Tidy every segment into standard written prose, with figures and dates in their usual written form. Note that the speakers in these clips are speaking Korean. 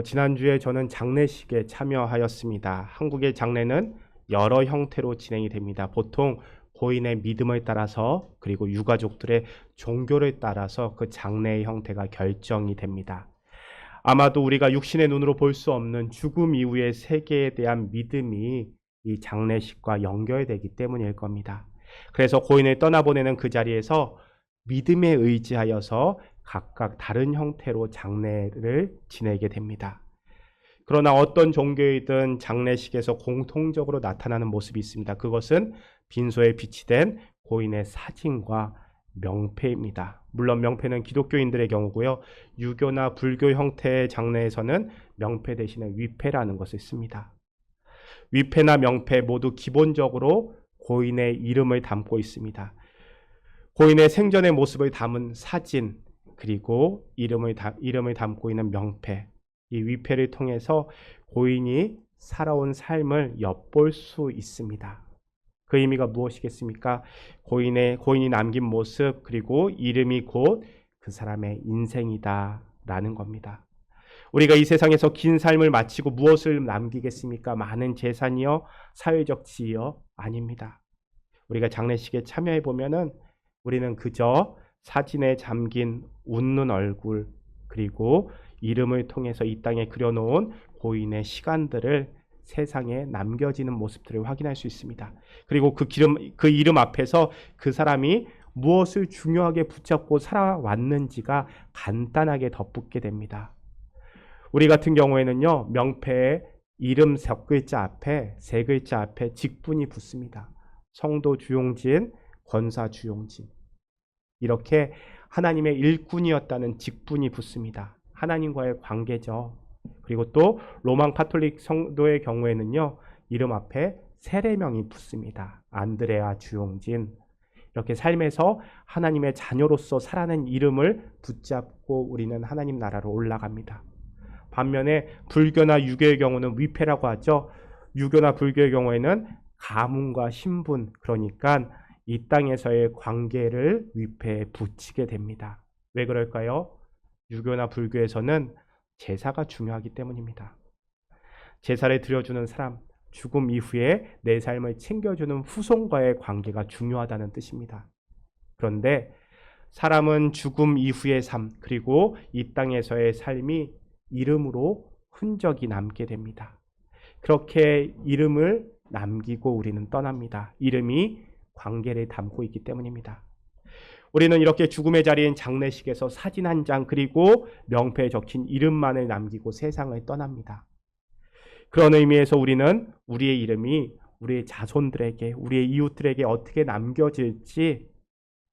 지난주에 저는 장례식에 참여하였습니다. 한국의 장례는 여러 형태로 진행이 됩니다. 보통 고인의 믿음에 따라서 그리고 유가족들의 종교를 따라서 그 장례의 형태가 결정이 됩니다. 아마도 우리가 육신의 눈으로 볼 수 없는 죽음 이후의 세계에 대한 믿음이 이 장례식과 연결되기 때문일 겁니다. 그래서 고인을 떠나보내는 그 자리에서 믿음에 의지하여서 각각 다른 형태로 장례를 지내게 됩니다. 그러나 어떤 종교이든 장례식에서 공통적으로 나타나는 모습이 있습니다. 그것은 빈소에 비치된 고인의 사진과 명패입니다. 물론 명패는 기독교인들의 경우고요. 유교나 불교 형태의 장례에서는 명패 대신에 위패라는 것을 씁니다. 위패나 명패 모두 기본적으로 고인의 이름을 담고 있습니다. 고인의 생전의 모습을 담은 사진, 그리고 이름을 담고 있는 명패, 이 위패를 통해서 고인이 살아온 삶을 엿볼 수 있습니다. 그 의미가 무엇이겠습니까? 고인이 남긴 모습, 그리고 이름이 곧 그 사람의 인생이다 라는 겁니다. 우리가 이 세상에서 긴 삶을 마치고 무엇을 남기겠습니까? 많은 재산이요? 사회적 지위요? 아닙니다. 우리가 장례식에 참여해 보면은 우리는 그저 사진에 잠긴 웃는 얼굴, 그리고 이름을 통해서 이 땅에 그려놓은 고인의 시간들을 세상에 남겨지는 모습들을 확인할 수 있습니다. 그리고 그 이름 앞에서 그 사람이 무엇을 중요하게 붙잡고 살아왔는지가 간단하게 덧붙게 됩니다. 우리 같은 경우에는요, 명패에 이름 세 글자 앞에 직분이 붙습니다. 성도 주용진, 권사 주용진. 이렇게 하나님의 일꾼이었다는 직분이 붙습니다. 하나님과의 관계죠. 그리고 또 로마 가톨릭 성도의 경우에는요, 이름 앞에 세례명이 붙습니다. 안드레아 주용진. 이렇게 삶에서 하나님의 자녀로서 살아낸 이름을 붙잡고 우리는 하나님 나라로 올라갑니다. 반면에 불교나 유교의 경우는 위패라고 하죠. 유교나 불교의 경우에는 가문과 신분, 그러니까 이 땅에서의 관계를 위패에 붙이게 됩니다. 왜 그럴까요? 유교나 불교에서는 제사가 중요하기 때문입니다. 제사를 드려주는 사람, 죽음 이후에 내 삶을 챙겨주는 후손과의 관계가 중요하다는 뜻입니다. 그런데 사람은 죽음 이후의 삶, 그리고 이 땅에서의 삶이 이름으로 흔적이 남게 됩니다. 그렇게 이름을 남기고 우리는 떠납니다. 이름이 관계를 담고 있기 때문입니다. 우리는 이렇게 죽음의 자리인 장례식에서 사진 한 장, 그리고 명패에 적힌 이름만을 남기고 세상을 떠납니다. 그런 의미에서 우리는 우리의 이름이 우리의 자손들에게, 우리의 이웃들에게 어떻게 남겨질지,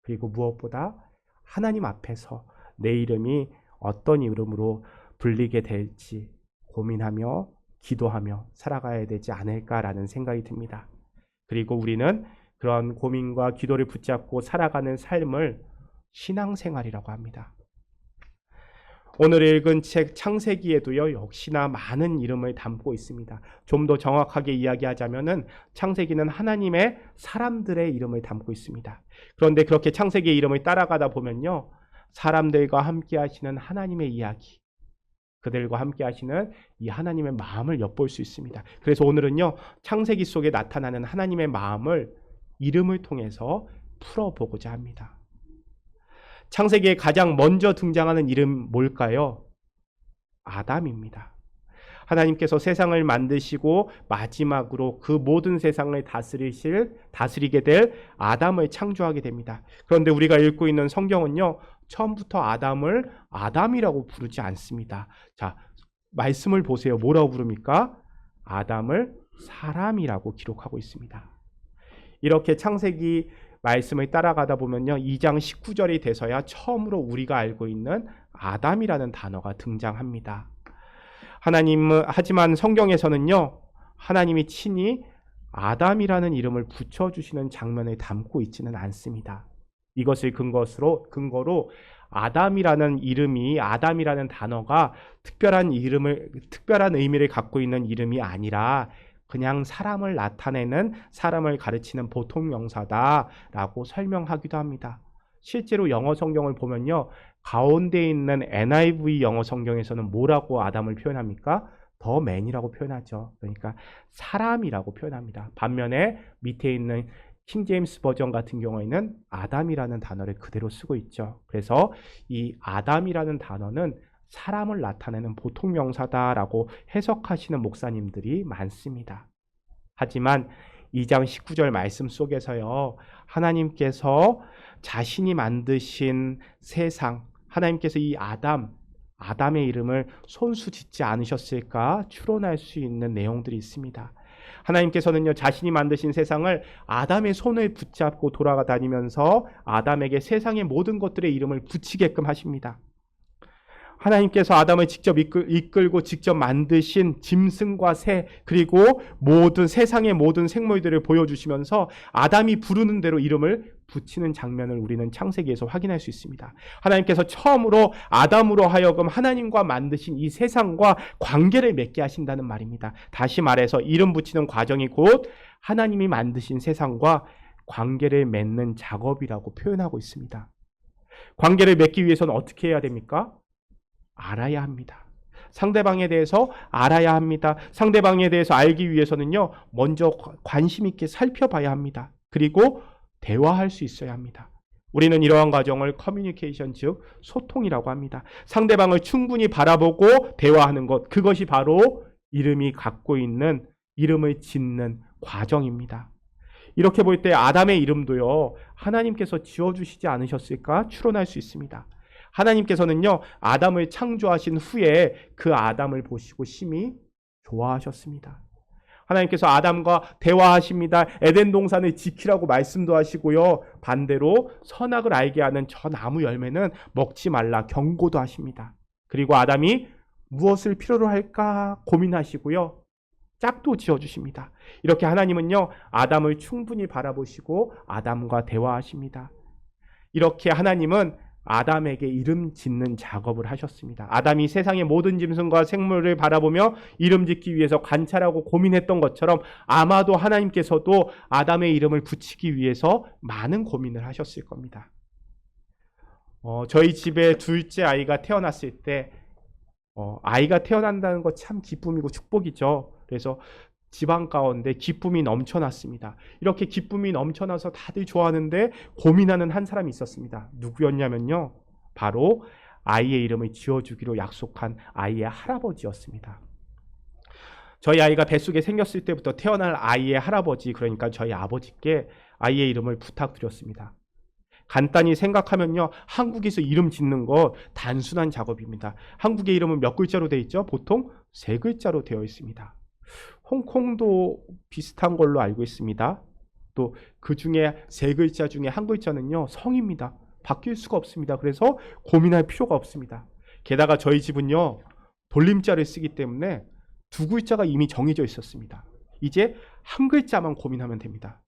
그리고 무엇보다 하나님 앞에서 내 이름이 어떤 이름으로 불리게 될지 고민하며 기도하며 살아가야 되지 않을까라는 생각이 듭니다. 그리고 우리는 그런 고민과 기도를 붙잡고 살아가는 삶을 신앙생활이라고 합니다. 오늘 읽은 책 창세기에도요, 역시나 많은 이름을 담고 있습니다. 좀 더 정확하게 이야기하자면은 창세기는 하나님의 사람들의 이름을 담고 있습니다. 그런데 그렇게 창세기의 이름을 따라가다 보면요, 사람들과 함께 하시는 하나님의 이야기, 그들과 함께 하시는 이 하나님의 마음을 엿볼 수 있습니다. 그래서 오늘은요, 창세기 속에 나타나는 하나님의 마음을 이름을 통해서 풀어보고자 합니다. 창세기에 가장 먼저 등장하는 이름 뭘까요? 아담입니다. 하나님께서 세상을 만드시고 마지막으로 그 모든 세상을 다스리게 될 아담을 창조하게 됩니다. 그런데 우리가 읽고 있는 성경은요, 처음부터 아담을 아담이라고 부르지 않습니다. 자, 말씀을 보세요. 뭐라고 부릅니까? 아담을 사람이라고 기록하고 있습니다. 이렇게 창세기 말씀을 따라가다 보면요, 2장 19절이 돼서야 처음으로 우리가 알고 있는 아담이라는 단어가 등장합니다. 하지만 성경에서는요, 하나님이 친히 아담이라는 이름을 붙여주시는 장면을 담고 있지는 않습니다. 이것을 근거로 아담이라는 이름이, 아담이라는 단어가 특별한 의미를 갖고 있는 이름이 아니라 그냥 사람을 나타내는, 사람을 가르치는 보통 명사다라고 설명하기도 합니다. 실제로 영어 성경을 보면요, 가운데 있는 NIV 영어 성경에서는 뭐라고 아담을 표현합니까? 더 맨이라고 표현하죠. 그러니까 사람이라고 표현합니다. 반면에 밑에 있는 킹 제임스 버전 같은 경우에는 아담이라는 단어를 그대로 쓰고 있죠. 그래서 이 아담이라는 단어는 사람을 나타내는 보통 명사다라고 해석하시는 목사님들이 많습니다. 하지만 2장 19절 말씀 속에서요, 하나님께서 자신이 만드신 세상, 하나님께서 이 아담의 이름을 손수 짓지 않으셨을까 추론할 수 있는 내용들이 있습니다. 하나님께서는요, 자신이 만드신 세상을 아담의 손을 붙잡고 돌아다니면서 아담에게 세상의 모든 것들의 이름을 붙이게끔 하십니다. 하나님께서 아담을 직접 이끌고 직접 만드신 짐승과 새, 그리고 세상의 모든 생물들을 보여주시면서 아담이 부르는 대로 이름을 붙이는 장면을 우리는 창세기에서 확인할 수 있습니다. 하나님께서 처음으로 아담으로 하여금 하나님과 만드신 이 세상과 관계를 맺게 하신다는 말입니다. 다시 말해서 이름 붙이는 과정이 곧 하나님이 만드신 세상과 관계를 맺는 작업이라고 표현하고 있습니다. 관계를 맺기 위해서는 어떻게 해야 됩니까? 알아야 합니다. 상대방에 대해서 알아야 합니다. 상대방에 대해서 알기 위해서는요, 먼저 관심 있게 살펴봐야 합니다. 그리고 대화할 수 있어야 합니다. 우리는 이러한 과정을 커뮤니케이션, 즉 소통이라고 합니다. 상대방을 충분히 바라보고 대화하는 것, 그것이 바로 이름이 갖고 있는 이름을 짓는 과정입니다. 이렇게 볼 때 아담의 이름도요, 하나님께서 지어주시지 않으셨을까 추론할 수 있습니다. 하나님께서는요, 아담을 창조하신 후에 그 아담을 보시고 심히 좋아하셨습니다. 하나님께서 아담과 대화하십니다. 에덴 동산을 지키라고 말씀도 하시고요, 반대로 선악을 알게 하는 저 나무 열매는 먹지 말라 경고도 하십니다. 그리고 아담이 무엇을 필요로 할까 고민하시고요, 짝도 지어주십니다. 이렇게 하나님은요, 아담을 충분히 바라보시고 아담과 대화하십니다. 이렇게 하나님은 아담에게 이름 짓는 작업을 하셨습니다. 아담이 세상의 모든 짐승과 생물을 바라보며 이름 짓기 위해서 관찰하고 고민했던 것처럼 아마도 하나님께서도 아담의 이름을 붙이기 위해서 많은 고민을 하셨을 겁니다. 저희 집에 둘째 아이가 태어났을 때 아이가 태어난다는 것 참 기쁨이고 축복이죠. 그래서 집안 가운데 기쁨이 넘쳐났습니다. 이렇게 기쁨이 넘쳐나서 다들 좋아하는데 고민하는 한 사람이 있었습니다. 누구였냐면요, 바로 아이의 이름을 지어주기로 약속한 아이의 할아버지였습니다. 저희 아이가 뱃속에 생겼을 때부터 태어날 아이의 할아버지, 그러니까 저희 아버지께 아이의 이름을 부탁드렸습니다. 간단히 생각하면요, 한국에서 이름 짓는 것 단순한 작업입니다. 한국의 이름은 몇 글자로 되어 있죠? 보통 3글자로 되어 있습니다. 홍콩도 비슷한 걸로 알고 있습니다. 또 그 중에 3글자 중에 한 글자는요, 성입니다. 바뀔 수가 없습니다. 그래서 고민할 필요가 없습니다. 게다가 저희 집은요, 돌림자를 쓰기 때문에 2글자가 이미 정해져 있었습니다. 이제 한 글자만 고민하면 됩니다.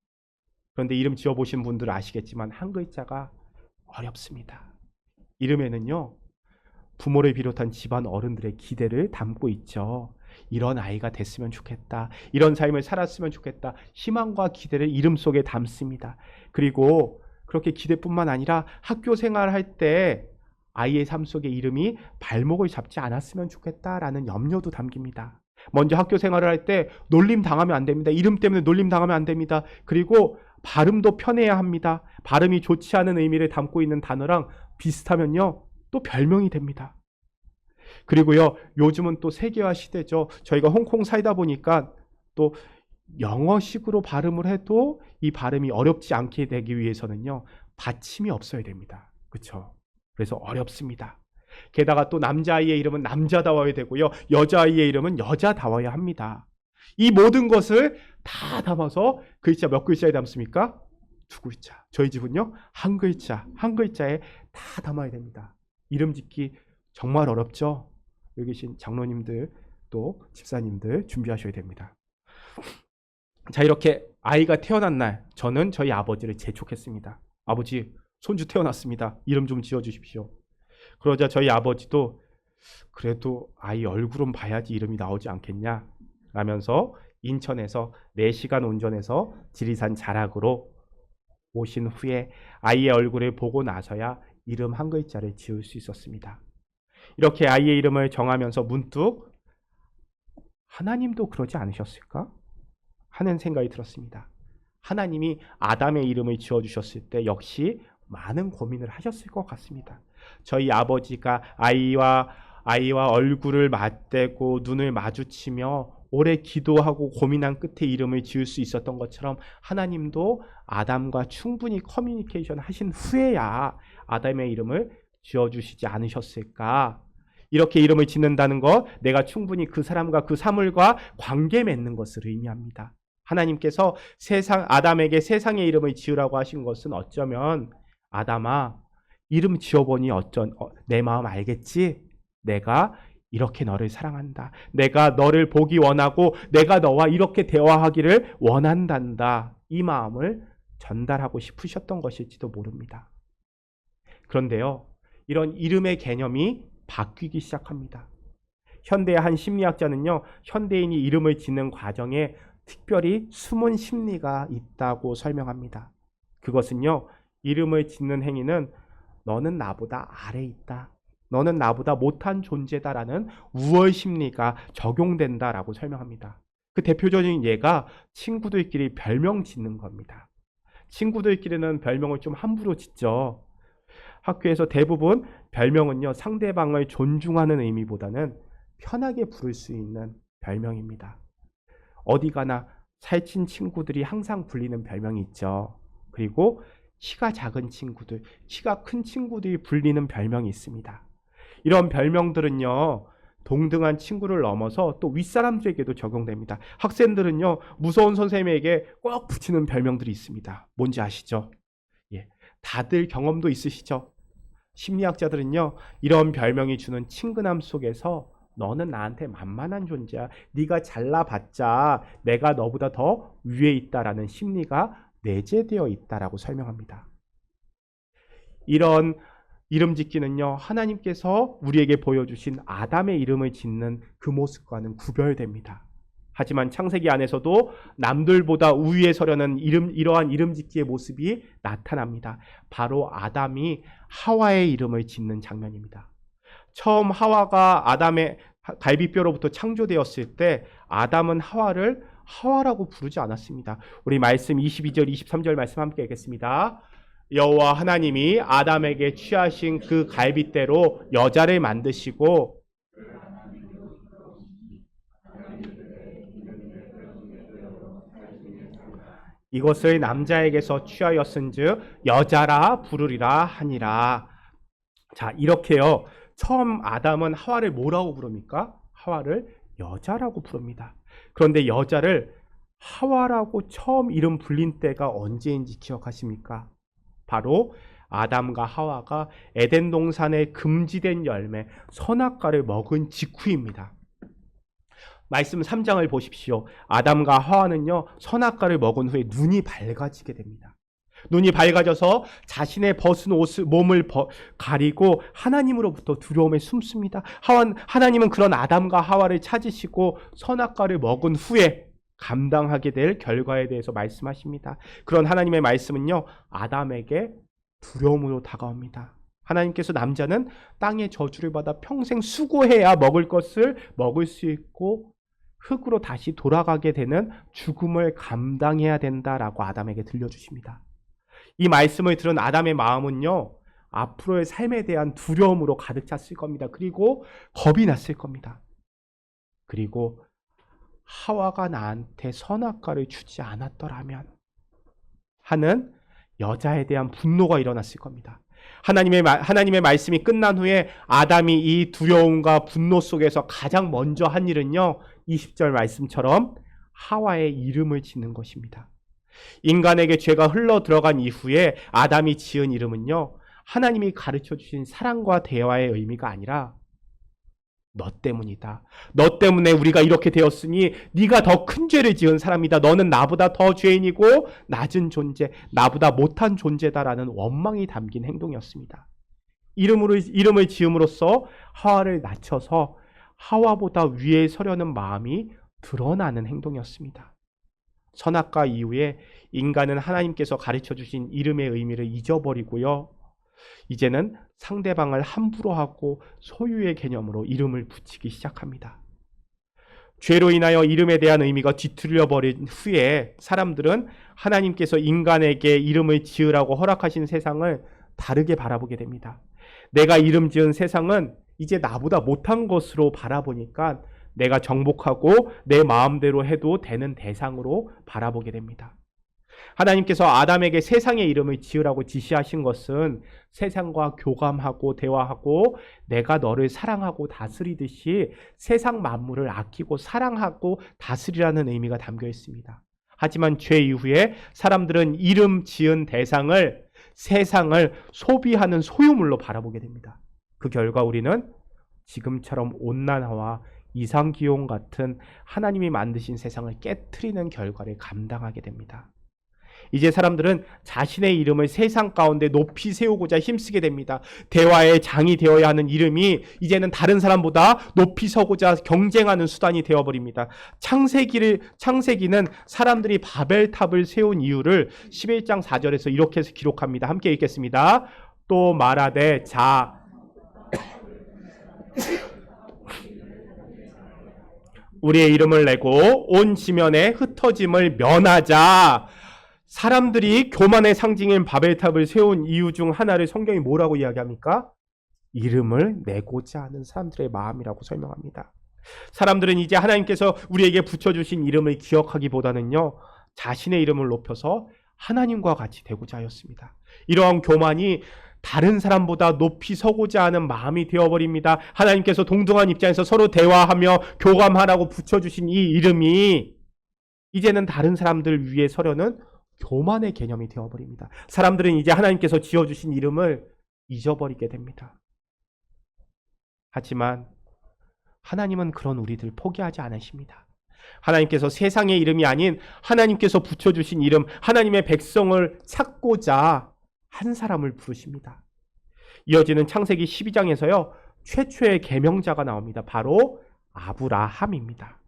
그런데 이름 지어보신 분들은 아시겠지만 한 글자가 어렵습니다. 이름에는요, 부모를 비롯한 집안 어른들의 기대를 담고 있죠. 이런 아이가 됐으면 좋겠다, 이런 삶을 살았으면 좋겠다, 희망과 기대를 이름 속에 담습니다. 그리고 그렇게 기대뿐만 아니라 학교 생활할 때 아이의 삶 속에 이름이 발목을 잡지 않았으면 좋겠다라는 염려도 담깁니다. 먼저 학교 생활을 할 때 놀림 당하면 안 됩니다. 이름 때문에 놀림 당하면 안 됩니다. 그리고 발음도 편해야 합니다. 발음이 좋지 않은 의미를 담고 있는 단어랑 비슷하면요, 또 별명이 됩니다. 그리고요, 요즘은 또 세계화 시대죠. 저희가 홍콩 살다 보니까 또 영어식으로 발음을 해도 이 발음이 어렵지 않게 되기 위해서는요, 받침이 없어야 됩니다. 그렇죠? 그래서 어렵습니다. 게다가 또 남자아이의 이름은 남자다워야 되고요, 여자아이의 이름은 여자다워야 합니다. 이 모든 것을 다 담아서 글자 몇 글자에 담습니까? 2글자. 저희 집은요, 한 글자에 다 담아야 됩니다. 이름 짓기 정말 어렵죠? 여기 계신 장로님들, 또 집사님들 준비하셔야 됩니다. 자, 이렇게 아이가 태어난 날 저는 저희 아버지를 재촉했습니다. 아버지, 손주 태어났습니다. 이름 좀 지어주십시오. 그러자 저희 아버지도 그래도 아이 얼굴은 봐야지 이름이 나오지 않겠냐 라면서 인천에서 4시간 운전해서 지리산 자락으로 오신 후에 아이의 얼굴을 보고 나서야 이름 한 글자를 지을 수 있었습니다. 이렇게 아이의 이름을 정하면서 문득 하나님도 그러지 않으셨을까? 하는 생각이 들었습니다. 하나님이 아담의 이름을 지어주셨을 때 역시 많은 고민을 하셨을 것 같습니다. 저희 아버지가 아이와 얼굴을 맞대고 눈을 마주치며 오래 기도하고 고민한 끝에 이름을 지을 수 있었던 것처럼 하나님도 아담과 충분히 커뮤니케이션 하신 후에야 아담의 이름을 지어주시지 않으셨을까? 이렇게 이름을 짓는다는 것, 내가 충분히 그 사람과 그 사물과 관계 맺는 것을 의미합니다. 하나님께서 아담에게 세상의 이름을 지으라고 하신 것은 어쩌면 아담아, 이름 지어보니 내 마음 알겠지? 내가 이렇게 너를 사랑한다. 내가 너를 보기 원하고 내가 너와 이렇게 대화하기를 원한단다. 이 마음을 전달하고 싶으셨던 것일지도 모릅니다. 그런데요, 이런 이름의 개념이 바뀌기 시작합니다. 현대의 한 심리학자는요, 현대인이 이름을 짓는 과정에 특별히 숨은 심리가 있다고 설명합니다. 그것은요, 이름을 짓는 행위는 너는 나보다 아래에 있다, 너는 나보다 못한 존재다라는 우월 심리가 적용된다라고 설명합니다. 그 대표적인 예가 친구들끼리 별명 짓는 겁니다. 친구들끼리는 별명을 좀 함부로 짓죠. 학교에서 대부분 별명은요, 상대방을 존중하는 의미보다는 편하게 부를 수 있는 별명입니다. 어디 가나 살찐 친구들이 항상 불리는 별명이 있죠. 그리고 키가 작은 친구들, 키가 큰 친구들이 불리는 별명이 있습니다. 이런 별명들은요, 동등한 친구를 넘어서 또 윗사람들에게도 적용됩니다. 학생들은요, 무서운 선생님에게 꼭 붙이는 별명들이 있습니다. 뭔지 아시죠? 예, 다들 경험도 있으시죠? 심리학자들은요, 이런 별명이 주는 친근함 속에서 너는 나한테 만만한 존재야, 네가 잘나봤자 내가 너보다 더 위에 있다라는 심리가 내재되어 있다라고 설명합니다. 이런 이름 짓기는요, 하나님께서 우리에게 보여주신 아담의 이름을 짓는 그 모습과는 구별됩니다. 하지만 창세기 안에서도 남들보다 우위에 서려는 이러한 이름 짓기의 모습이 나타납니다. 바로 아담이 하와의 이름을 짓는 장면입니다. 처음 하와가 아담의 갈비뼈로부터 창조되었을 때 아담은 하와를 하와라고 부르지 않았습니다. 우리 말씀 22절 23절 말씀 함께 읽겠습니다. 여호와 하나님이 아담에게 취하신 그 갈빗대로 여자를 만드시고 이것을 남자에게서 취하였은즉 여자라 부르리라 하니라. 자, 이렇게요, 처음 아담은 하와를 뭐라고 부릅니까? 하와를 여자라고 부릅니다. 그런데 여자를 하와라고 처음 이름 불린 때가 언제인지 기억하십니까? 바로 아담과 하와가 에덴 동산의 금지된 열매 선악과를 먹은 직후입니다. 말씀 3장을 보십시오. 아담과 하와는요, 선악과를 먹은 후에 눈이 밝아지게 됩니다. 눈이 밝아져서 자신의 벗은 몸을 가리고 하나님으로부터 두려움에 숨습니다. 하나님은 그런 아담과 하와를 찾으시고 선악과를 먹은 후에 감당하게 될 결과에 대해서 말씀하십니다. 그런 하나님의 말씀은요, 아담에게 두려움으로 다가옵니다. 하나님께서 남자는 땅의 저주를 받아 평생 수고해야 먹을 것을 먹을 수 있고 흙으로 다시 돌아가게 되는 죽음을 감당해야 된다라고 아담에게 들려주십니다. 이 말씀을 들은 아담의 마음은요, 앞으로의 삶에 대한 두려움으로 가득 찼을 겁니다. 그리고 겁이 났을 겁니다. 그리고 하와가 나한테 선악과를 주지 않았더라면 하는 여자에 대한 분노가 일어났을 겁니다. 하나님의 말씀이 끝난 후에 아담이 이 두려움과 분노 속에서 가장 먼저 한 일은요, 20절 말씀처럼 하와의 이름을 짓는 것입니다. 인간에게 죄가 흘러 들어간 이후에 아담이 지은 이름은요, 하나님이 가르쳐 주신 사랑과 대화의 의미가 아니라 너 때문이다. 너 때문에 우리가 이렇게 되었으니 네가 더 큰 죄를 지은 사람이다. 너는 나보다 더 죄인이고 낮은 존재, 나보다 못한 존재다라는 원망이 담긴 행동이었습니다. 이름을 지음으로써 하와를 낮춰서 하와보다 위에 서려는 마음이 드러나는 행동이었습니다. 선악과 이후에 인간은 하나님께서 가르쳐 주신 이름의 의미를 잊어버리고요, 이제는 상대방을 함부로 하고 소유의 개념으로 이름을 붙이기 시작합니다. 죄로 인하여 이름에 대한 의미가 뒤틀려 버린 후에 사람들은 하나님께서 인간에게 이름을 지으라고 허락하신 세상을 다르게 바라보게 됩니다. 내가 이름 지은 세상은 이제 나보다 못한 것으로 바라보니까 내가 정복하고 내 마음대로 해도 되는 대상으로 바라보게 됩니다. 하나님께서 아담에게 세상의 이름을 지으라고 지시하신 것은 세상과 교감하고 대화하고 내가 너를 사랑하고 다스리듯이 세상 만물을 아끼고 사랑하고 다스리라는 의미가 담겨 있습니다. 하지만 죄 이후에 사람들은 이름 지은 대상을 세상을 소비하는 소유물로 바라보게 됩니다. 그 결과 우리는 지금처럼 온난화와 이상기온 같은 하나님이 만드신 세상을 깨트리는 결과를 감당하게 됩니다. 이제 사람들은 자신의 이름을 세상 가운데 높이 세우고자 힘쓰게 됩니다. 대화의 장이 되어야 하는 이름이 이제는 다른 사람보다 높이 서고자 경쟁하는 수단이 되어버립니다. 창세기는 사람들이 바벨탑을 세운 이유를 11장 4절에서 이렇게 해서 기록합니다. 함께 읽겠습니다. 또 말하되 우리의 이름을 내고 온 지면에 흩어짐을 면하자. 사람들이 교만의 상징인 바벨탑을 세운 이유 중 하나를 성경이 뭐라고 이야기합니까? 이름을 내고자 하는 사람들의 마음이라고 설명합니다. 사람들은 이제 하나님께서 우리에게 붙여주신 이름을 기억하기보다는요, 자신의 이름을 높여서 하나님과 같이 되고자 하였습니다. 이러한 교만이 다른 사람보다 높이 서고자 하는 마음이 되어버립니다. 하나님께서 동등한 입장에서 서로 대화하며 교감하라고 붙여주신 이 이름이 이제는 다른 사람들 위에 서려는 교만의 개념이 되어버립니다. 사람들은 이제 하나님께서 지어주신 이름을 잊어버리게 됩니다. 하지만 하나님은 그런 우리들 포기하지 않으십니다. 하나님께서 세상의 이름이 아닌 하나님께서 붙여주신 이름, 하나님의 백성을 찾고자 한 사람을 부르십니다. 이어지는 창세기 12장에서요, 최초의 계명자가 나옵니다. 바로 아브라함입니다.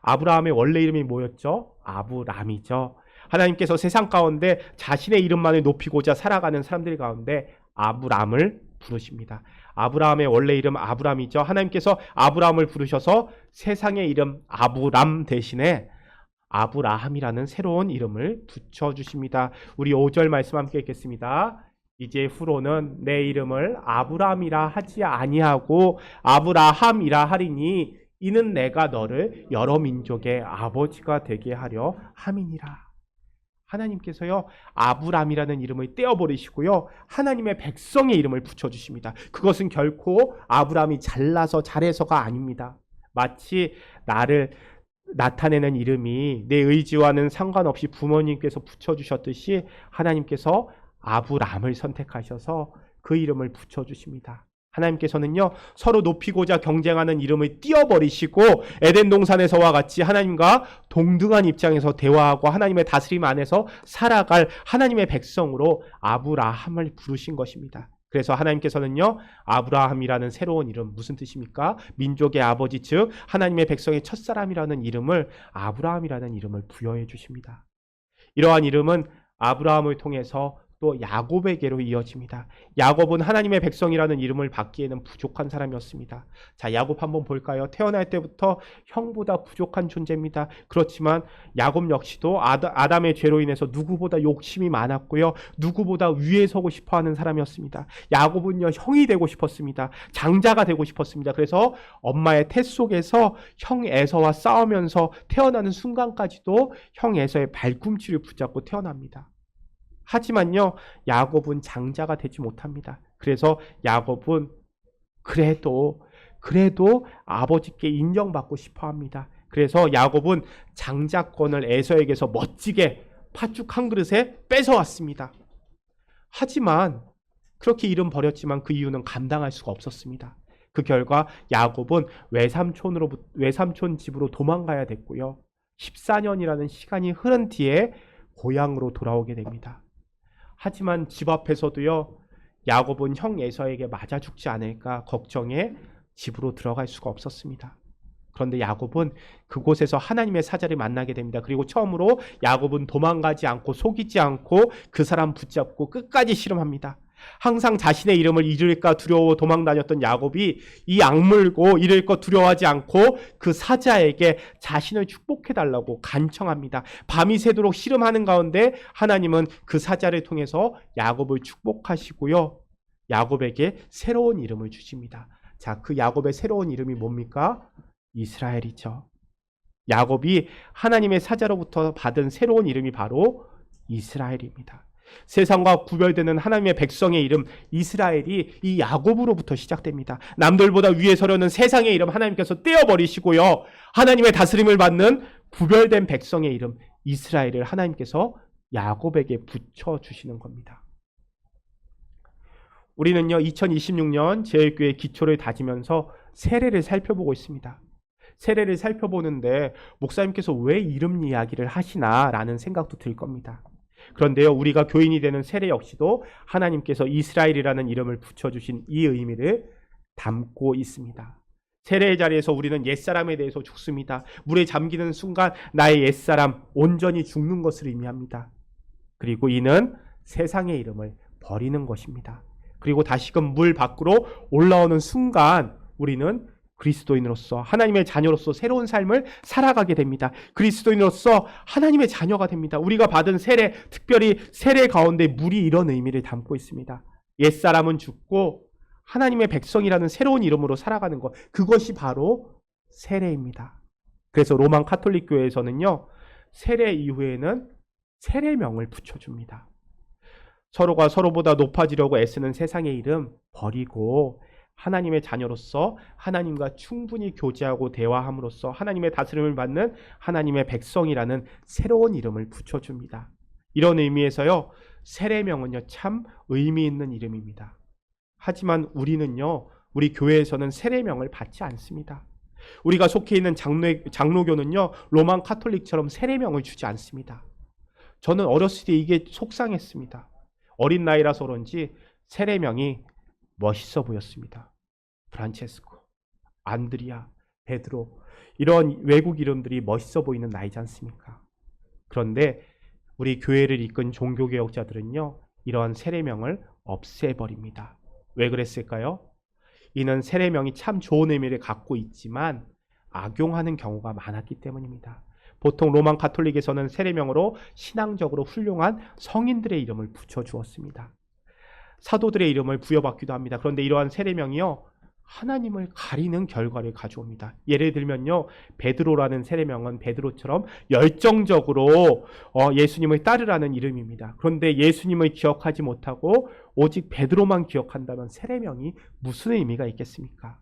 아브라함의 원래 이름이 뭐였죠? 아브람이죠. 하나님께서 세상 가운데 자신의 이름만을 높이고자 살아가는 사람들 가운데 아브람을 부르십니다. 아브라함의 원래 이름 아브람이죠. 하나님께서 아브람을 부르셔서 세상의 이름 아브람 대신에 아브라함이라는 새로운 이름을 붙여주십니다. 우리 5절 말씀 함께 읽겠습니다. 이제 후로는 내 이름을 아브람이라 하지 아니하고 아브라함이라 하리니 이는 내가 너를 여러 민족의 아버지가 되게 하려 함이니라. 하나님께서요, 아브람이라는 이름을 떼어버리시고요, 하나님의 백성의 이름을 붙여주십니다. 그것은 결코 아브람이 잘나서 잘해서가 아닙니다. 마치 나를 나타내는 이름이 내 의지와는 상관없이 부모님께서 붙여주셨듯이 하나님께서 아브람을 선택하셔서 그 이름을 붙여주십니다. 하나님께서는요, 서로 높이고자 경쟁하는 이름을 띄어버리시고 에덴 동산에서와 같이 하나님과 동등한 입장에서 대화하고 하나님의 다스림 안에서 살아갈 하나님의 백성으로 아브라함을 부르신 것입니다. 그래서 하나님께서는요, 아브라함이라는 새로운 이름, 무슨 뜻입니까? 민족의 아버지, 즉 하나님의 백성의 첫사람이라는 이름을 아브라함이라는 이름을 부여해 주십니다. 이러한 이름은 아브라함을 통해서 또 야곱에게로 이어집니다. 야곱은 하나님의 백성이라는 이름을 받기에는 부족한 사람이었습니다. 자, 야곱 한번 볼까요? 태어날 때부터 형보다 부족한 존재입니다. 그렇지만 야곱 역시도 아담의 죄로 인해서 누구보다 욕심이 많았고요, 누구보다 위에 서고 싶어하는 사람이었습니다. 야곱은요, 형이 되고 싶었습니다. 장자가 되고 싶었습니다. 그래서 엄마의 태 속에서 형 에서와 싸우면서 태어나는 순간까지도 형 에서의 발꿈치를 붙잡고 태어납니다. 하지만요, 야곱은 장자가 되지 못합니다. 그래서 야곱은 그래도 아버지께 인정받고 싶어 합니다. 그래서 야곱은 장자권을 에서에게서 멋지게 팥죽 한 그릇에 뺏어왔습니다. 하지만 그렇게 이름 버렸지만 그 이유는 감당할 수가 없었습니다. 그 결과 야곱은 외삼촌 집으로 도망가야 됐고요, 14년이라는 시간이 흐른 뒤에 고향으로 돌아오게 됩니다. 하지만 집 앞에서도요, 야곱은 형 에서에게 맞아 죽지 않을까 걱정해 집으로 들어갈 수가 없었습니다. 그런데 야곱은 그곳에서 하나님의 사자를 만나게 됩니다. 그리고 처음으로 야곱은 도망가지 않고 속이지 않고 그 사람 붙잡고 끝까지 씨름합니다. 항상 자신의 이름을 잃을까 두려워 도망 다녔던 야곱이 이 악물고 잃을 것 두려워하지 않고 그 사자에게 자신을 축복해달라고 간청합니다. 밤이 새도록 씨름하는 가운데 하나님은 그 사자를 통해서 야곱을 축복하시고요. 야곱에게 새로운 이름을 주십니다. 자, 그 야곱의 새로운 이름이 뭡니까? 이스라엘이죠. 야곱이 하나님의 사자로부터 받은 새로운 이름이 바로 이스라엘입니다. 세상과 구별되는 하나님의 백성의 이름 이스라엘이 이 야곱으로부터 시작됩니다. 남들보다 위에 서려는 세상의 이름 하나님께서 떼어버리시고요. 하나님의 다스림을 받는 구별된 백성의 이름 이스라엘을 하나님께서 야곱에게 붙여주시는 겁니다. 우리는요 2026년 제일교회 기초를 다지면서 세례를 살펴보고 있습니다. 세례를 살펴보는데 목사님께서 왜 이름 이야기를 하시나라는 생각도 들 겁니다. 그런데요 우리가 교인이 되는 세례 역시도 하나님께서 이스라엘이라는 이름을 붙여주신 이 의미를 담고 있습니다. 세례의 자리에서 우리는 옛사람에 대해서 죽습니다. 물에 잠기는 순간 나의 옛사람 온전히 죽는 것을 의미합니다. 그리고 이는 세상의 이름을 버리는 것입니다. 그리고 다시금 물 밖으로 올라오는 순간 우리는 그리스도인으로서 하나님의 자녀로서 새로운 삶을 살아가게 됩니다. 그리스도인으로서 하나님의 자녀가 됩니다. 우리가 받은 세례, 특별히 세례 가운데 물이 이런 의미를 담고 있습니다. 옛사람은 죽고 하나님의 백성이라는 새로운 이름으로 살아가는 것, 그것이 바로 세례입니다. 그래서 로만 카톨릭 교회에서는요 세례 이후에는 세례명을 붙여줍니다. 서로가 서로보다 높아지려고 애쓰는 세상의 이름 버리고 하나님의 자녀로서 하나님과 충분히 교제하고 대화함으로써 하나님의 다스림을 받는 하나님의 백성이라는 새로운 이름을 붙여줍니다. 이런 의미에서요 세례명은요 참 의미 있는 이름입니다. 하지만 우리는요 우리 교회에서는 세례명을 받지 않습니다. 우리가 속해 있는 장로교는요 로만 카톨릭처럼 세례명을 주지 않습니다. 저는 어렸을 때 이게 속상했습니다. 어린 나이라서 그런지 세례명이 멋있어 보였습니다. 프란체스코, 안드리아, 베드로 이런 외국 이름들이 멋있어 보이는 나이지 않습니까? 그런데 우리 교회를 이끈 종교개혁자들은요 이러한 세례명을 없애버립니다. 왜 그랬을까요? 이는 세례명이 참 좋은 의미를 갖고 있지만 악용하는 경우가 많았기 때문입니다. 보통 로만 카톨릭에서는 세례명으로 신앙적으로 훌륭한 성인들의 이름을 붙여주었습니다. 사도들의 이름을 부여받기도 합니다. 그런데 이러한 세례명이요 하나님을 가리는 결과를 가져옵니다. 예를 들면요 베드로라는 세례명은 베드로처럼 열정적으로 예수님을 따르라는 이름입니다. 그런데 예수님을 기억하지 못하고 오직 베드로만 기억한다면 세례명이 무슨 의미가 있겠습니까?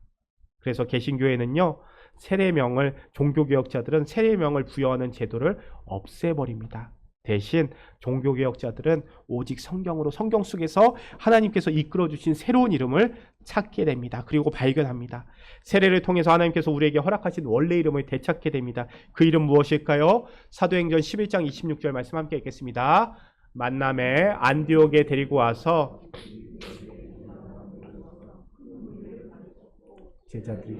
그래서 개신교회는요 세례명을 종교개혁자들은 세례명을 부여하는 제도를 없애버립니다. 대신 종교개혁자들은 오직 성경으로 성경 속에서 하나님께서 이끌어주신 새로운 이름을 찾게 됩니다. 그리고 발견합니다. 세례를 통해서 하나님께서 우리에게 허락하신 원래 이름을 되찾게 됩니다. 그 이름 무엇일까요? 사도행전 11장 26절 말씀 함께 읽겠습니다. 만남에 안디옥에 데리고 와서 제자들이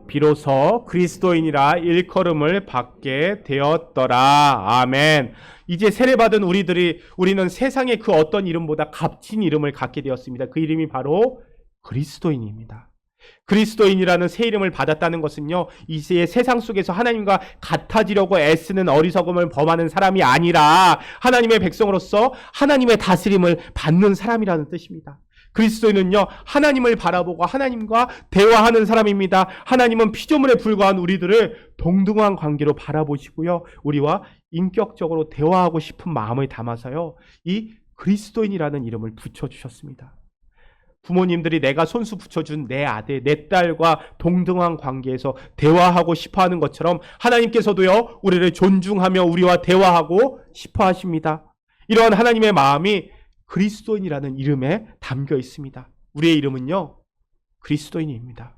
비로소 그리스도인이라 일컬음을 받게 되었더라. 아멘. 이제 세례받은 우리는 세상의 그 어떤 이름보다 값진 이름을 갖게 되었습니다. 그 이름이 바로 그리스도인입니다. 그리스도인이라는 새 이름을 받았다는 것은요, 이제 세상 속에서 하나님과 같아지려고 애쓰는 어리석음을 범하는 사람이 아니라 하나님의 백성으로서 하나님의 다스림을 받는 사람이라는 뜻입니다. 그리스도인은요 하나님을 바라보고 하나님과 대화하는 사람입니다. 하나님은 피조물에 불과한 우리들을 동등한 관계로 바라보시고요 우리와 인격적으로 대화하고 싶은 마음을 담아서요 이 그리스도인이라는 이름을 붙여주셨습니다. 부모님들이 내가 손수 붙여준 내 아들, 내 딸과 동등한 관계에서 대화하고 싶어하는 것처럼 하나님께서도요 우리를 존중하며 우리와 대화하고 싶어 하십니다. 이러한 하나님의 마음이 그리스도인이라는 이름에 담겨 있습니다. 우리의 이름은요 그리스도인입니다.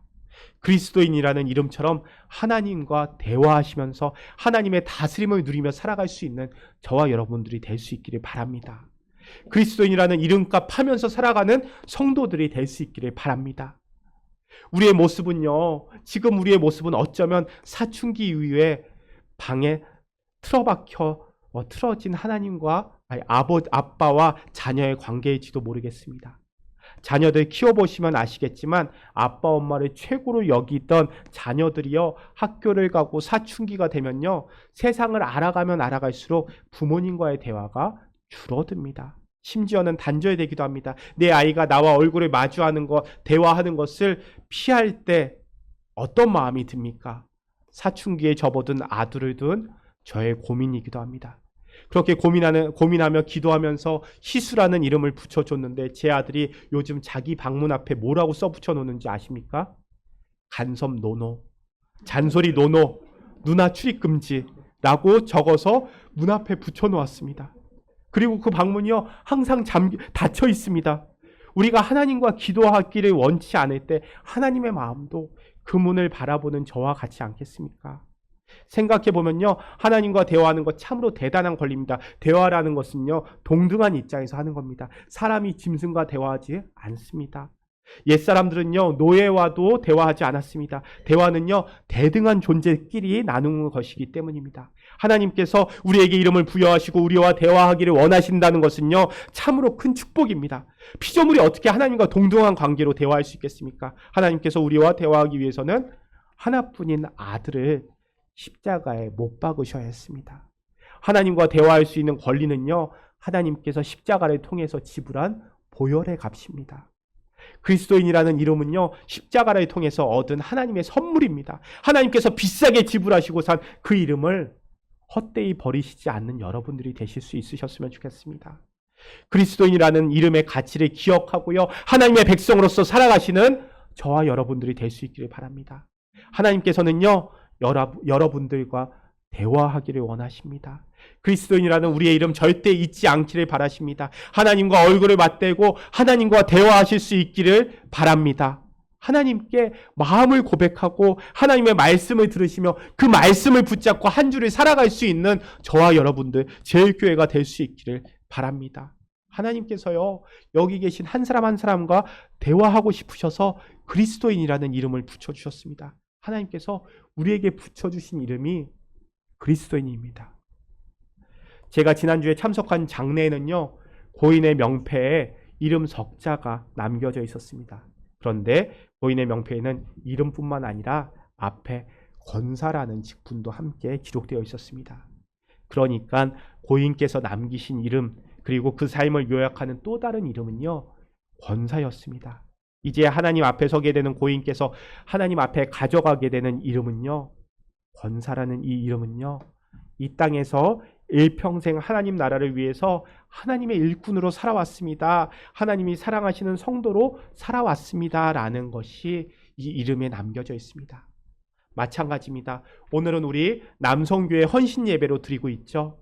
그리스도인이라는 이름처럼 하나님과 대화하시면서 하나님의 다스림을 누리며 살아갈 수 있는 저와 여러분들이 될 수 있기를 바랍니다. 그리스도인이라는 이름값 하면서 살아가는 성도들이 될 수 있기를 바랍니다. 우리의 모습은요 지금 우리의 모습은 어쩌면 사춘기 이후에 방에 틀어진 하나님과 아빠와 자녀의 관계일지도 모르겠습니다. 자녀들 키워보시면 아시겠지만 아빠 엄마를 최고로 여기던 자녀들이요, 학교를 가고 사춘기가 되면요, 세상을 알아가면 알아갈수록 부모님과의 대화가 줄어듭니다. 심지어는 단절되기도 합니다. 내 아이가 나와 얼굴을 마주하는 것, 대화하는 것을 피할 때 어떤 마음이 듭니까? 사춘기에 접어든 아들을 둔 저의 고민이기도 합니다. 그렇게 고민하며 기도하면서 희수라는 이름을 붙여줬는데 제 아들이 요즘 자기 방문 앞에 뭐라고 써붙여 놓는지 아십니까? 간섭 노노, 잔소리 노노, 누나 출입 금지라고 적어서 문 앞에 붙여 놓았습니다. 그리고 그 방문이요, 항상 닫혀 있습니다. 우리가 하나님과 기도하기를 원치 않을 때 하나님의 마음도 그 문을 바라보는 저와 같지 않겠습니까? 생각해보면요, 하나님과 대화하는 것 참으로 대단한 권리입니다. 대화라는 것은요, 동등한 입장에서 하는 겁니다. 사람이 짐승과 대화하지 않습니다. 옛사람들은요, 노예와도 대화하지 않았습니다. 대화는요, 대등한 존재끼리 나누는 것이기 때문입니다. 하나님께서 우리에게 이름을 부여하시고 우리와 대화하기를 원하신다는 것은요, 참으로 큰 축복입니다. 피조물이 어떻게 하나님과 동등한 관계로 대화할 수 있겠습니까? 하나님께서 우리와 대화하기 위해서는 하나뿐인 아들을 십자가에 못 박으셔야 했습니다. 하나님과 대화할 수 있는 권리는요, 하나님께서 십자가를 통해서 지불한 보혈의 값입니다. 그리스도인이라는 이름은요, 십자가를 통해서 얻은 하나님의 선물입니다. 하나님께서 비싸게 지불하시고 산 그 이름을 헛되이 버리시지 않는 여러분들이 되실 수 있으셨으면 좋겠습니다. 그리스도인이라는 이름의 가치를 기억하고요, 하나님의 백성으로서 살아가시는 저와 여러분들이 될 수 있기를 바랍니다. 하나님께서는요, 여러분들과 대화하기를 원하십니다. 그리스도인이라는 우리의 이름 절대 잊지 않기를 바라십니다. 하나님과 얼굴을 맞대고 하나님과 대화하실 수 있기를 바랍니다. 하나님께 마음을 고백하고 하나님의 말씀을 들으시며 그 말씀을 붙잡고 한 주를 살아갈 수 있는 저와 여러분들, 제일교회가 될 수 있기를 바랍니다. 하나님께서요, 여기 계신 한 사람 한 사람과 대화하고 싶으셔서 그리스도인이라는 이름을 붙여주셨습니다. 하나님께서 우리에게 붙여주신 이름이 그리스도인입니다. 제가 지난주에 참석한 장례에는요, 고인의 명패에 이름 석자가 남겨져 있었습니다. 그런데 고인의 명패에는 이름뿐만 아니라 앞에 권사라는 직분도 함께 기록되어 있었습니다. 그러니까 고인께서 남기신 이름, 그리고 그 삶을 요약하는 또 다른 이름은요, 권사였습니다. 이제 하나님 앞에 서게 되는 고인께서 하나님 앞에 가져가게 되는 이름은요, 권사라는 이 이름은요, 이 땅에서 일평생 하나님 나라를 위해서 하나님의 일꾼으로 살아왔습니다. 하나님이 사랑하시는 성도로 살아왔습니다. 라는 것이 이 이름에 남겨져 있습니다. 마찬가지입니다. 오늘은 우리 남성교회 헌신 예배로 드리고 있죠.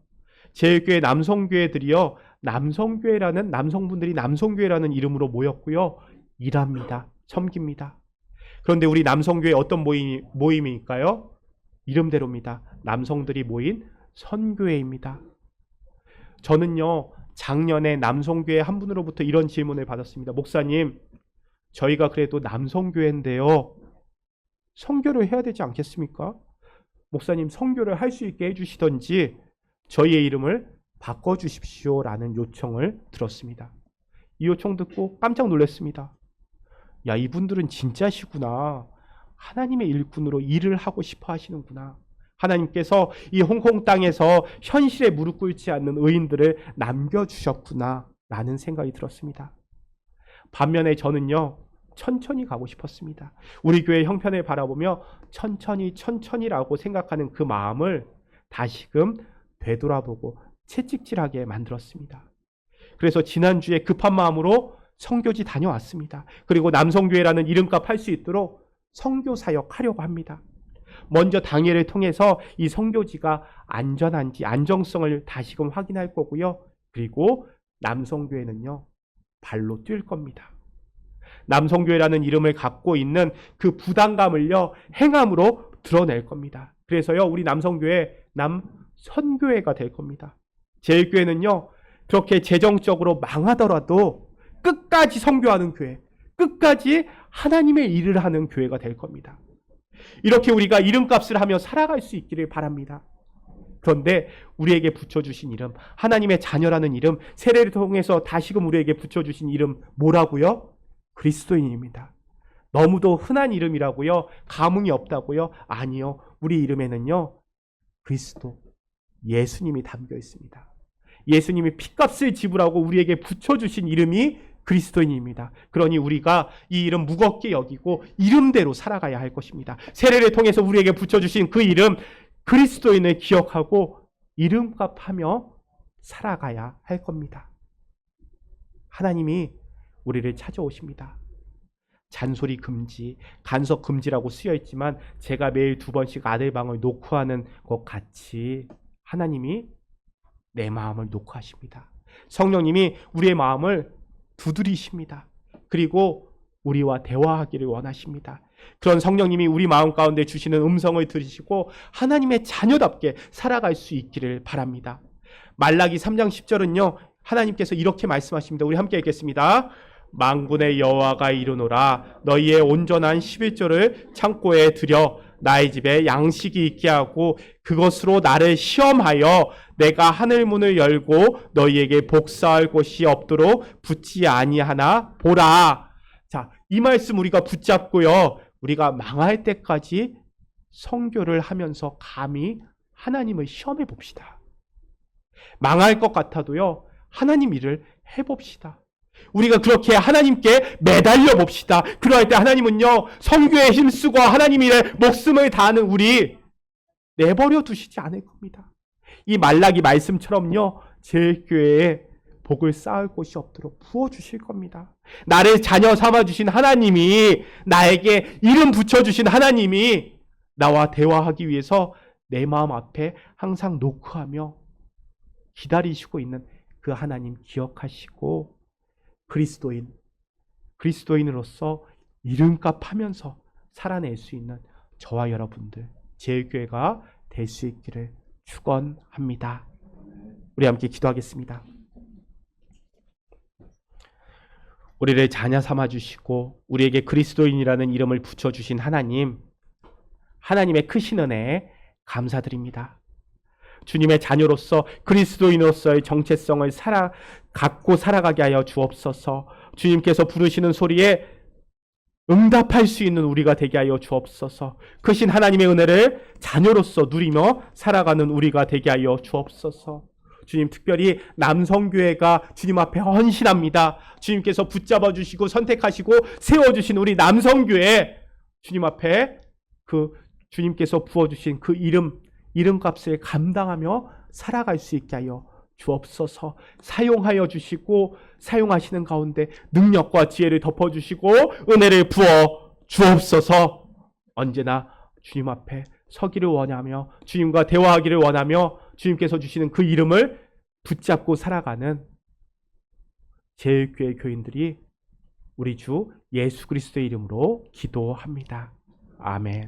제일교회 남성교회들이요, 남성교회라는, 남성분들이 남성교회라는 이름으로 모였고요, 일합니다. 섬깁니다. 그런데 우리 남성교회 어떤 모임일까요? 이름대로입니다. 남성들이 모인 선교회입니다. 저는요, 작년에 남성교회 한 분으로부터 이런 질문을 받았습니다. 목사님, 저희가 그래도 남성교회인데요, 선교를 해야 되지 않겠습니까? 목사님, 선교를 할 수 있게 해주시던지 저희의 이름을 바꿔주십시오 라는 요청을 들었습니다. 이 요청 듣고 깜짝 놀랐습니다. 야, 이분들은 진짜시구나. 하나님의 일꾼으로 일을 하고 싶어 하시는구나. 하나님께서 이 홍콩 땅에서 현실에 무릎 꿇지 않는 의인들을 남겨주셨구나 라는 생각이 들었습니다. 반면에 저는요, 천천히 가고 싶었습니다. 우리 교회 형편을 바라보며 천천히라고 생각하는 그 마음을 다시금 되돌아보고 채찍질하게 만들었습니다. 그래서 지난주에 급한 마음으로 선교지 다녀왔습니다. 그리고 남성교회라는 이름값 할 수 있도록 선교 사역 하려고 합니다. 먼저 당회를 통해서 이 선교지가 안전한지 안정성을 다시금 확인할 거고요. 그리고 남성교회는요, 발로 뛸 겁니다. 남성교회라는 이름을 갖고 있는 그 부담감을요, 행함으로 드러낼 겁니다. 그래서요, 우리 남성교회 남선교회가 될 겁니다. 제일교회는요, 그렇게 재정적으로 망하더라도 끝까지 선교하는 교회, 끝까지 하나님의 일을 하는 교회가 될 겁니다. 이렇게 우리가 이름값을 하며 살아갈 수 있기를 바랍니다. 그런데 우리에게 붙여주신 이름, 하나님의 자녀라는 이름, 세례를 통해서 다시금 우리에게 붙여주신 이름 뭐라고요? 그리스도인입니다. 너무도 흔한 이름이라고요? 감흥이 없다고요? 아니요. 우리 이름에는요, 그리스도, 예수님이 담겨 있습니다. 예수님이 핏값을 지불하고 우리에게 붙여주신 이름이 그리스도인입니다. 그러니 우리가 이 이름 무겁게 여기고 이름대로 살아가야 할 것입니다. 세례를 통해서 우리에게 붙여주신 그 이름, 그리스도인을 기억하고 이름값하며 살아가야 할 겁니다. 하나님이 우리를 찾아오십니다. 잔소리 금지, 간섭 금지라고 쓰여 있지만 제가 매일 2번씩 아들 방을 놓고 하는 것 같이 하나님이 내 마음을 놓고 하십니다. 성령님이 우리의 마음을 두드리십니다. 그리고 우리와 대화하기를 원하십니다. 그런 성령님이 우리 마음 가운데 주시는 음성을 들으시고 하나님의 자녀답게 살아갈 수 있기를 바랍니다. 말라기 3장 10절은요, 하나님께서 이렇게 말씀하십니다. 우리 함께 읽겠습니다. 만군의 여호와가 이르노라, 너희의 온전한 11조를 창고에 들여 나의 집에 양식이 있게 하고 그것으로 나를 시험하여 내가 하늘 문을 열고 너희에게 복사할 곳이 없도록 붙지 아니하나 보라. 자, 이 말씀 우리가 붙잡고요, 우리가 망할 때까지 선교를 하면서 감히 하나님을 시험해 봅시다. 망할 것 같아도요, 하나님 일을 해봅시다. 우리가 그렇게 하나님께 매달려 봅시다. 그러할 때 하나님은요, 선교에 힘쓰고 하나님 일에 목숨을 다하는 우리 내버려 두시지 않을 겁니다. 이 말라기 말씀처럼요, 제 교회에 복을 쌓을 곳이 없도록 부어주실 겁니다. 나를 자녀 삼아주신 하나님이, 나에게 이름 붙여주신 하나님이 나와 대화하기 위해서 내 마음 앞에 항상 노크하며 기다리시고 있는 그 하나님 기억하시고 그리스도인으로서 이름값 하면서 살아낼 수 있는 저와 여러분들, 제일교회가 될 수 있기를 축원합니다. 우리 함께 기도하겠습니다. 우리를 자녀 삼아주시고 우리에게 그리스도인이라는 이름을 붙여주신 하나님, 하나님의 크신 은혜에 감사드립니다. 주님의 자녀로서 그리스도인으로서의 정체성을 갖고 살아가게 하여 주옵소서. 주님께서 부르시는 소리에 응답할 수 있는 우리가 되게 하여 주옵소서. 크신 하나님의 은혜를 자녀로서 누리며 살아가는 우리가 되게 하여 주옵소서. 주님, 특별히 남성교회가 주님 앞에 헌신합니다. 주님께서 붙잡아 주시고 선택하시고 세워주신 우리 남성교회, 주님 앞에 그 주님께서 부어주신 그 이름값을 감당하며 살아갈 수 있게 하여 주옵소서. 사용하여 주시고 사용하시는 가운데 능력과 지혜를 덮어주시고 은혜를 부어 주옵소서. 언제나 주님 앞에 서기를 원하며 주님과 대화하기를 원하며 주님께서 주시는 그 이름을 붙잡고 살아가는 제일교회 교인들이 우리 주 예수 그리스도의 이름으로 기도합니다. 아멘.